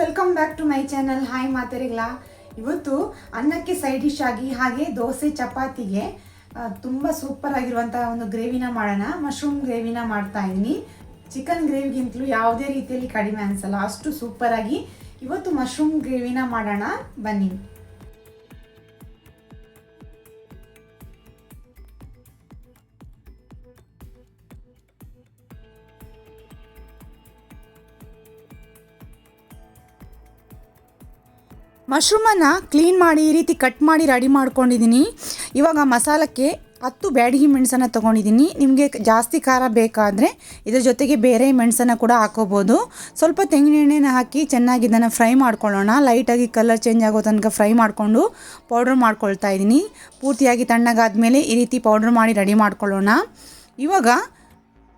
Welcome back to my channel. Hi ಮಾತಾರಿಗಳ. ಇವತ್ತು ಅನ್ನಕ್ಕೆ ಸೈಡ್ ಡಿಶ್ ಆಗಿ ಹಾಗೆ ದೋಸೆ ಚಪಾತಿಗೆ ತುಂಬ ಸೂಪರ್ ಆಗಿರುವಂಥ ಒಂದು ಗ್ರೇವಿನ ಮಾಡೋಣ. ಮಶ್ರೂಮ್ ಗ್ರೇವಿನ ಮಾಡ್ತಾ ಇದ್ದೀನಿ. ಚಿಕನ್ ಗ್ರೇವಿಗಿಂತಲೂ ಯಾವುದೇ ರೀತಿಯಲ್ಲಿ ಕಡಿಮೆ ಅನಿಸಲ್ಲ, ಅಷ್ಟು ಸೂಪರಾಗಿ ಇವತ್ತು ಮಶ್ರೂಮ್ ಗ್ರೇವಿನ ಮಾಡೋಣ ಬನ್ನಿ. ಮಶ್ರೂಮನ್ನು ಕ್ಲೀನ್ ಮಾಡಿ ಈ ರೀತಿ ಕಟ್ ಮಾಡಿ ರೆಡಿ ಮಾಡ್ಕೊಂಡಿದ್ದೀನಿ. ಇವಾಗ ಮಸಾಲಕ್ಕೆ 10 ಬ್ಯಾಡಗಿ ಮೆಣಸನ್ನು ತೊಗೊಂಡಿದ್ದೀನಿ. ನಿಮಗೆ ಜಾಸ್ತಿ ಖಾರ ಬೇಕಾದರೆ ಇದ್ರ ಜೊತೆಗೆ ಬೇರೆ ಮೆಣಸನ್ನು ಕೂಡ ಹಾಕೋಬೋದು. ಸ್ವಲ್ಪ ತೆಂಗಿನ ಎಣ್ಣೆನ ಹಾಕಿ ಚೆನ್ನಾಗಿ ಇದನ್ನು ಫ್ರೈ ಮಾಡ್ಕೊಳ್ಳೋಣ. ಲೈಟಾಗಿ ಕಲರ್ ಚೇಂಜ್ ಆಗೋ ತನಕ ಫ್ರೈ ಮಾಡಿಕೊಂಡು ಪೌಡ್ರ್ ಮಾಡ್ಕೊಳ್ತಾ ಇದ್ದೀನಿ. ಪೂರ್ತಿಯಾಗಿ ತಣ್ಣಗಾದ್ಮೇಲೆ ಈ ರೀತಿ ಪೌಡ್ರ್ ಮಾಡಿ ರೆಡಿ ಮಾಡ್ಕೊಳ್ಳೋಣ. ಇವಾಗ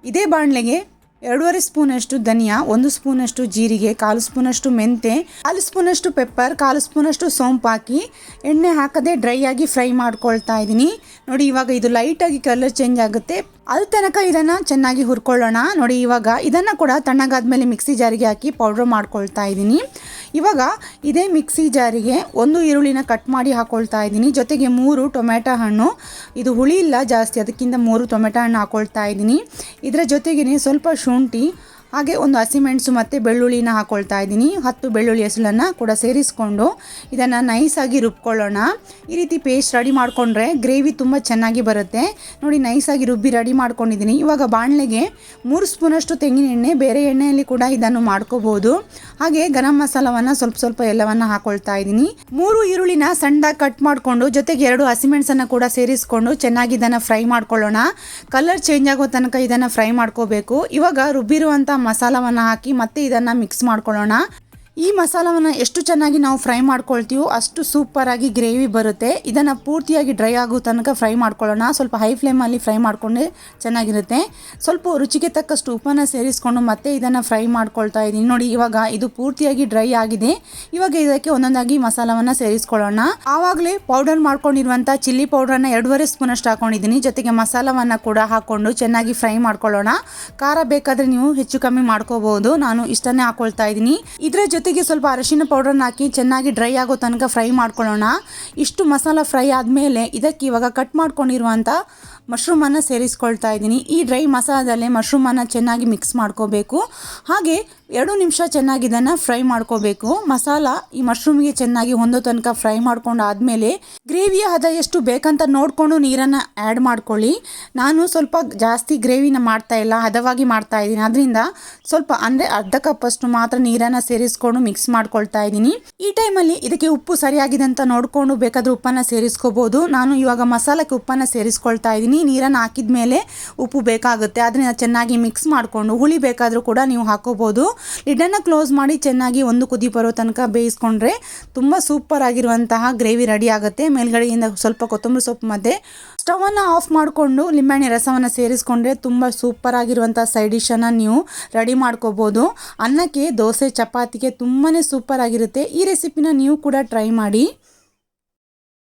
ಇದೇ ಬಾಣಲೆಗೆ 2.5 ಸ್ಪೂನಷ್ಟು ಧನಿಯಾ, 1 ಸ್ಪೂನಷ್ಟು ಜೀರಿಗೆ, 1/4 ಸ್ಪೂನಷ್ಟು ಮೆಂತೆ, 1/4 ಸ್ಪೂನಷ್ಟು ಪೆಪ್ಪರ್, 1/4 ಸ್ಪೂನಷ್ಟು ಸೋಂಪು ಹಾಕಿ ಎಣ್ಣೆ ಹಾಕದೆ ಡ್ರೈ ಆಗಿ ಫ್ರೈ ಮಾಡ್ಕೊಳ್ತಾ ಇದ್ದೀನಿ. ನೋಡಿ, ಇವಾಗ ಇದು ಲೈಟಾಗಿ ಕಲರ್ ಚೇಂಜ್ ಆಗುತ್ತೆ, ಅಲ್ಲಿ ತನಕ ಇದನ್ನು ಚೆನ್ನಾಗಿ ಹುರ್ಕೊಳ್ಳೋಣ. ನೋಡಿ, ಇವಾಗ ಇದನ್ನು ಕೂಡ ತಣ್ಣಗಾದ್ಮೇಲೆ ಮಿಕ್ಸಿ ಜಾರಿಗೆ ಹಾಕಿ ಪೌಡ್ರ್ ಮಾಡ್ಕೊಳ್ತಾ ಇದ್ದೀನಿ. ಇವಾಗ ಇದೇ ಮಿಕ್ಸಿ ಜಾರಿಗೆ 1 ಈರುಳ್ಳಿನ ಕಟ್ ಮಾಡಿ ಹಾಕ್ಕೊಳ್ತಾ ಇದ್ದೀನಿ. ಜೊತೆಗೆ 3 ಟೊಮೆಟೊ ಹಣ್ಣು, ಇದು ಹುಳಿ ಇಲ್ಲ ಜಾಸ್ತಿ, ಅದಕ್ಕಿಂತ 3 ಟೊಮೆಟೊ ಹಣ್ಣು ಹಾಕ್ಕೊಳ್ತಾ ಇದ್ದೀನಿ. ಇದರ ಜೊತೆಗೇ ಸ್ವಲ್ಪ ಶುಂಠಿ ಹಾಗೆ 1 ಹಸಿಮೆಣಸು ಮತ್ತು ಬೆಳ್ಳುಳ್ಳಿನ ಹಾಕ್ಕೊಳ್ತಾ ಇದ್ದೀನಿ. 10 ಬೆಳ್ಳುಳ್ಳಿ ಹೆಸಳನ್ನು ಕೂಡ ಸೇರಿಸ್ಕೊಂಡು ಇದನ್ನು ನೈಸಾಗಿ ರುಬ್ಕೊಳ್ಳೋಣ. ಈ ರೀತಿ ಪೇಸ್ಟ್ ರೆಡಿ ಮಾಡಿಕೊಂಡ್ರೆ ಗ್ರೇವಿ ತುಂಬ ಚೆನ್ನಾಗಿ ಬರುತ್ತೆ. ನೋಡಿ, ನೈಸಾಗಿ ರುಬ್ಬಿ ರೆಡಿ ಮಾಡ್ಕೊಂಡಿದ್ದೀನಿ. ಇವಾಗ ಬಾಣಲೆಗೆ 3 ಸ್ಪೂನಷ್ಟು ತೆಂಗಿನ ಎಣ್ಣೆ, ಬೇರೆ ಎಣ್ಣೆಯಲ್ಲಿ ಕೂಡ ಇದನ್ನು ಮಾಡ್ಕೋಬೋದು. ಹಾಗೆ ಗರಂ ಮಸಾಲವನ್ನು ಸ್ವಲ್ಪ ಎಲ್ಲವನ್ನು ಹಾಕ್ಕೊಳ್ತಾ ಇದ್ದೀನಿ. 3 ಈರುಳ್ಳಿನ ಸಣ್ಣದಾಗಿ ಕಟ್ ಮಾಡಿಕೊಂಡು ಜೊತೆಗೆ 2 ಹಸಿಮೆಣಸನ್ನು ಕೂಡ ಸೇರಿಸ್ಕೊಂಡು ಚೆನ್ನಾಗಿ ಇದನ್ನು ಫ್ರೈ ಮಾಡ್ಕೊಳ್ಳೋಣ. ಕಲರ್ ಚೇಂಜ್ ಆಗೋ ತನಕ ಇದನ್ನು ಫ್ರೈ ಮಾಡ್ಕೋಬೇಕು. ಇವಾಗ ರುಬ್ಬಿರುವಂಥ ಮಸಾಲವನ್ನು ಹಾಕಿ ಮತ್ತೆ ಇದನ್ನು ಮಿಕ್ಸ್ ಮಾಡ್ಕೊಳ್ಳೋಣ. ಈ ಮಸಾಲವನ್ನು ಎಷ್ಟು ಚೆನ್ನಾಗಿ ನಾವು ಫ್ರೈ ಮಾಡ್ಕೊಳ್ತೀವೋ ಅಷ್ಟು ಸೂಪರಾಗಿ ಗ್ರೇವಿ ಬರುತ್ತೆ. ಇದನ್ನು ಪೂರ್ತಿಯಾಗಿ ಡ್ರೈ ಆಗೋ ತನಕ ಫ್ರೈ ಮಾಡ್ಕೊಳ್ಳೋಣ. ಸ್ವಲ್ಪ ಹೈ ಫ್ಲೇಮಲ್ಲಿ ಫ್ರೈ ಮಾಡಿಕೊಂಡ್ರೆ ಚೆನ್ನಾಗಿರುತ್ತೆ. ಸ್ವಲ್ಪ ರುಚಿಗೆ ತಕ್ಕಷ್ಟು ಉಪ್ಪನ್ನು ಸೇರಿಸ್ಕೊಂಡು ಮತ್ತೆ ಇದನ್ನು ಫ್ರೈ ಮಾಡ್ಕೊಳ್ತಾ ಇದ್ದೀನಿ. ನೋಡಿ, ಇವಾಗ ಇದು ಪೂರ್ತಿಯಾಗಿ ಡ್ರೈ ಆಗಿದೆ. ಇವಾಗ ಇದಕ್ಕೆ ಒಂದೊಂದಾಗಿ ಮಸಾಲವನ್ನು ಸೇರಿಸ್ಕೊಳ್ಳೋಣ. ಆವಾಗಲೇ ಪೌಡರ್ ಮಾಡ್ಕೊಂಡಿರುವಂಥ ಚಿಲ್ಲಿ ಪೌಡ್ರನ್ನು 2.5 ಸ್ಪೂನಷ್ಟು ಹಾಕೊಂಡಿದ್ದೀನಿ. ಜೊತೆಗೆ ಮಸಾಲವನ್ನು ಕೂಡ ಹಾಕ್ಕೊಂಡು ಚೆನ್ನಾಗಿ ಫ್ರೈ ಮಾಡ್ಕೊಳ್ಳೋಣ. ಖಾರ ಬೇಕಾದರೆ ನೀವು ಹೆಚ್ಚು ಕಮ್ಮಿ ಮಾಡ್ಕೋಬಹುದು, ನಾನು ಇಷ್ಟನ್ನೇ ಹಾಕ್ಕೊಳ್ತಾ ಇದ್ದೀನಿ. ಇದರ ಜೊತೆಗೆ ಸ್ವಲ್ಪ ಅರಿಶಿನ ಪೌಡರ್ನ ಹಾಕಿ ಚೆನ್ನಾಗಿ ಡ್ರೈ ಆಗೋ ತನಕ ಫ್ರೈ ಮಾಡ್ಕೊಳ್ಳೋಣ. ಇಷ್ಟು ಮಸಾಲ ಫ್ರೈ ಆದಮೇಲೆ ಇದಕ್ಕೆ ಇವಾಗ ಕಟ್ ಮಾಡ್ಕೊಂಡಿರುವಂಥ ಮಶ್ರೂಮನ್ನು ಸೇರಿಸ್ಕೊಳ್ತಾ ಇದ್ದೀನಿ. ಈ ಡ್ರೈ ಮಸಾಲದಲ್ಲೇ ಮಶ್ರೂಮನ್ನು ಚೆನ್ನಾಗಿ ಮಿಕ್ಸ್ ಮಾಡ್ಕೋಬೇಕು. ಹಾಗೆ 2 ನಿಮಿಷ ಚೆನ್ನಾಗಿ ಇದನ್ನು ಫ್ರೈ ಮಾಡ್ಕೋಬೇಕು. ಮಸಾಲ ಈ ಮಶ್ರೂಮಿಗೆ ಚೆನ್ನಾಗಿ ಹೊಂದೋ ತನಕ ಫ್ರೈ ಮಾಡ್ಕೊಂಡು ಆದಮೇಲೆ ಗ್ರೇವಿಯ ಹದ ಎಷ್ಟು ಬೇಕಂತ ನೋಡಿಕೊಂಡು ನೀರನ್ನು ಆ್ಯಡ್ ಮಾಡ್ಕೊಳ್ಳಿ. ನಾನು ಸ್ವಲ್ಪ ಜಾಸ್ತಿ ಗ್ರೇವಿನ ಮಾಡ್ತಾ ಇಲ್ಲ, ಹದವಾಗಿ ಮಾಡ್ತಾ ಇದ್ದೀನಿ. ಅದರಿಂದ ಸ್ವಲ್ಪ ಅಂದರೆ ಅರ್ಧ ಕಪ್ಪಷ್ಟು ಮಾತ್ರ ನೀರನ್ನು ಸೇರಿಸ್ಕೊಂಡು ಮಿಕ್ಸ್ ಮಾಡ್ಕೊಳ್ತಾ ಇದ್ದೀನಿ. ಈ ಟೈಮಲ್ಲಿ ಇದಕ್ಕೆ ಉಪ್ಪು ಸರಿಯಾಗಿದೆ ಅಂತ ನೋಡಿಕೊಂಡು ಬೇಕಾದರೆ ಉಪ್ಪನ್ನು ಸೇರಿಸ್ಕೋಬೋದು. ನಾನು ಇವಾಗ ಮಸಾಲಕ್ಕೆ ಉಪ್ಪನ್ನು ಸೇರಿಸ್ಕೊಳ್ತಾ ಇದ್ದೀನಿ. ನೀರನ್ನು ಹಾಕಿದ ಮೇಲೆ ಉಪ್ಪು ಬೇಕಾಗುತ್ತೆ, ಅದರಿಂದ ಚೆನ್ನಾಗಿ ಮಿಕ್ಸ್ ಮಾಡಿಕೊಂಡು ಹುಳಿ ಬೇಕಾದರೂ ಕೂಡ ನೀವು ಹಾಕೋಬೋದು. ಲಿಡ್ಡನ್ನು ಕ್ಲೋಸ್ ಮಾಡಿ ಚೆನ್ನಾಗಿ 1 ಕುದಿ ಬರೋ ತನಕ ಬೇಯಿಸ್ಕೊಂಡ್ರೆ ತುಂಬ ಸೂಪರ್ ಆಗಿರುವಂತಹ ಗ್ರೇವಿ ರೆಡಿ ಆಗುತ್ತೆ. ಮೇಲ್ಗಡೆಯಿಂದ ಸ್ವಲ್ಪ ಕೊತ್ತಂಬರಿ ಸೊಪ್ಪು ಮತ್ತು ಸ್ಟವನ್ನು ಆಫ್ ಮಾಡಿಕೊಂಡು ಲಿಂಬೆಹಣ್ಣೆ ರಸವನ್ನು ಸೇರಿಸ್ಕೊಂಡ್ರೆ ತುಂಬ ಸೂಪರ್ ಆಗಿರುವಂಥ ಸೈಡ್ ಡಿಶನ್ನು ನೀವು ರೆಡಿ ಮಾಡ್ಕೋಬೋದು. ಅನ್ನಕ್ಕೆ, ದೋಸೆ, ಚಪಾತಿಗೆ ತುಂಬಾ ಸೂಪರ್ ಆಗಿರುತ್ತೆ. ಈ ರೆಸಿಪಿನ ನೀವು ಕೂಡ ಟ್ರೈ ಮಾಡಿ.